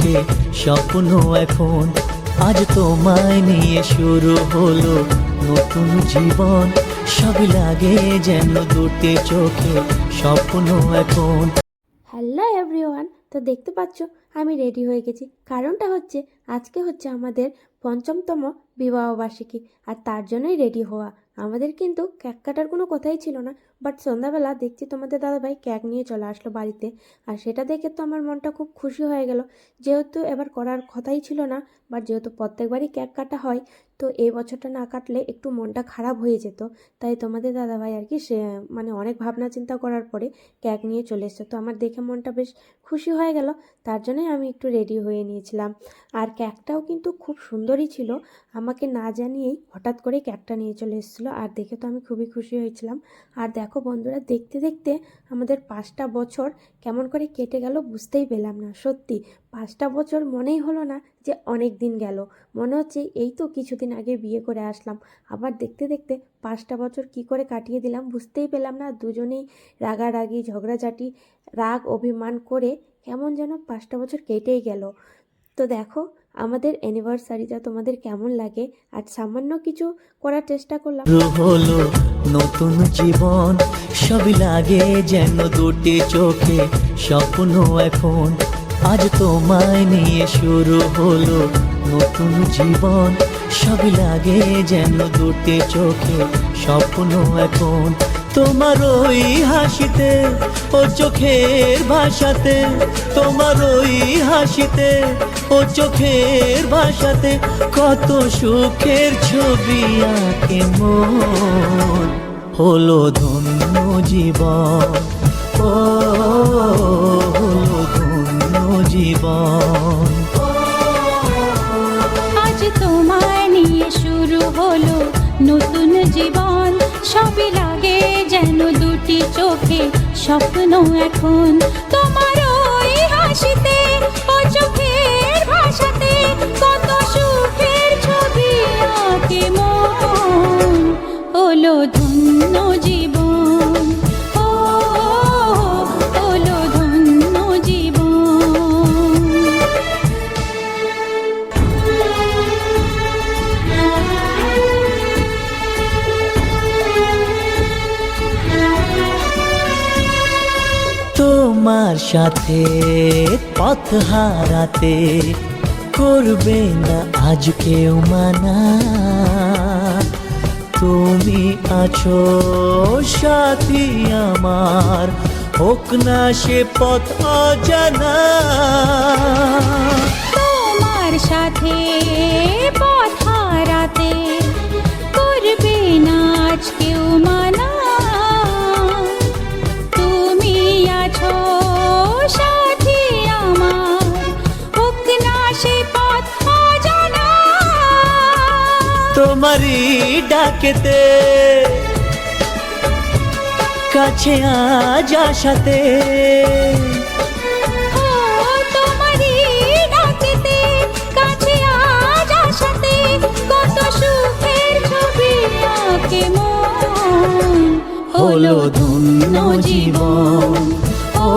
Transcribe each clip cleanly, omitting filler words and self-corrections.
চোখে স্বপ্ন এখন। আজ তোমায় নিয়ে শুরু হলো নতুন জীবন, সব লাগে যেন দুটি চোখে স্বপ্ন এখন। হ্যালো এভরিওয়ান, তো দেখতে পাচ্ছ আমি রেডি হয়ে গেছি। কারণটা হচ্ছে আজকে হচ্ছে আমাদের ৫ম বিবাহবার্ষিকী, আর তার জন্যই রেডি হওয়া। আমাদের কিন্তু কেক কাটার কোনো কথাই ছিল না, বাট সন্ধ্যাবেলা দেখছি তোমাদের দাদাভাই কেক নিয়ে চলে আসলো বাড়িতে। আর সেটা দেখে তো আমার মনটা খুব খুশি হয়ে গেল, যেহেতু এবার করার কথাই ছিল না, বাট যেহেতু প্রত্যেকবারই কেক কাটা হয়, তো এই বছরটা না কাটলে একটু মনটা খারাপ হয়ে যেত। তাই তোমাদের দাদাভাই আর কি সে অনেক ভাবনা চিন্তা করার পরে কেক নিয়ে চলে এসছে। তো আমার দেখে মনটা বেশ খুশি হয়ে গেল, তার জন্যই আমি একটু রেডি হয়ে নিয়েছিলাম। আর কেকটাও কিন্তু খুব সুন্দরই ছিল, আমাকে না জানিয়েই হঠাৎ করে কেকটা নিয়ে চলে এসেছিলো, আর দেখে তো আমি খুবই খুশি হয়েছিলাম। আর দেখো বন্ধুরা, দেখতে দেখতে আমাদের 5টা বছর কেমন করে কেটে গেল বুঝতেই পেলাম না। সত্যি 5টা বছর মনেই হলো না যে অনেক দিন গেল, মনে হচ্ছে এই তো কিছুদিন আগে বিয়ে করে আসলাম। আবার দেখতে দেখতে 5টা বছর কি করে কাটিয়ে দিলাম বুঝতেই পেলাম না। দুজনেই রাগারাগি ঝগড়াঝাটি, রাগ অভিমান করে কেমন যেন 5টা বছর কেটেই গেল। তো দেখো আমাদের অ্যানিভার্সারিটা তোমাদের কেমন লাগে, আর সামান্য কিছু করার চেষ্টা করলাম। হলো নতুন জীবন, সবই লাগে যেন দুটি চোখে স্বপ্ন এখন। আজ তোমায় নিয়ে শুরু হলো নতুন জীবন, সবই লাগে যেন দুটি চোখে স্বপ্ন এখন। তোমার ওই হাসিতে ও চোখের ভাষাতে, তোমার ওই হাসিতে ও চোখের ভাষাতে কত সুখের ছবি আঁকে মন। হলো ধন্য জীবন, ও হলো ধন্য জীবন। আজ তোমায় নিয়ে শুরু হলো নতুন জীবন, সবই লাগে যেন দুটি চোখে স্বপ্ন এখন। তোমার ওই হাসিতে ও চোখের ভাষাতে কত সুখের ছবি আঁকে মন। হলো ধন্য জীবন, ও হলো ধন্য জীবন। তোমার সাথে পথ হারাতে করবে না আজ কেউ মানা। তুমি আছো সাথী আমার, হোক না সে পথ অজানা। তোমার সাথে পথ হারাতে করবে না আজ কেউ মানা। তুমি আছো সাথী আমার, হোক না সে পথ অজানা। তোমারই ডাকেতে কাছে আজ আসাতে, ও তোমারই ডাকেতে কাছে আজ আসাতে কত সুখের ছবি আঁকে মন। হলো ধন্য জীবন, ও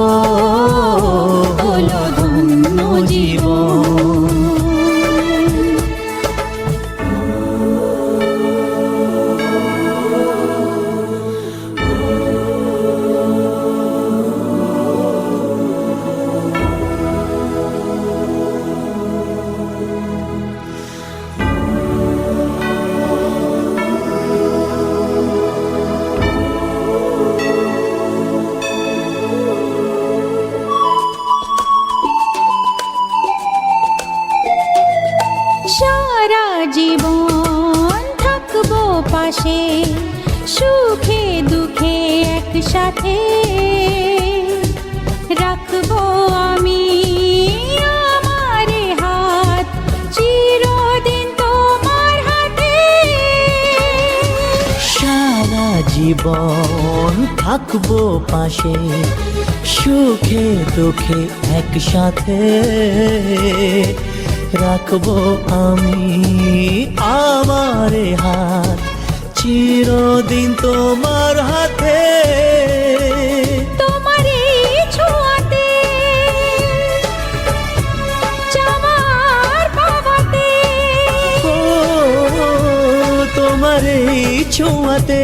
হলো ধন্য জীবন। সারা জীবন থাকবো পাশে, সুখে দুঃখে একসাথে রাখবো আমি আমার হাত চিরদিন তোমার হাতে। সারা জীবন থাকবো পাশে, সুখে দুঃখে একসাথে রাখবো আমি আমার হাত চিরদিন তোমার হাতে। তোমার এই ছোঁয়াতে তোমার এই ছোঁয়াতে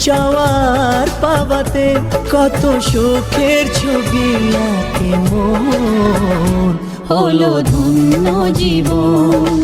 চাওয়ার পাওয়াতে কত সুখের ছবি আঁকে মন, হলো ধন্য জীবন।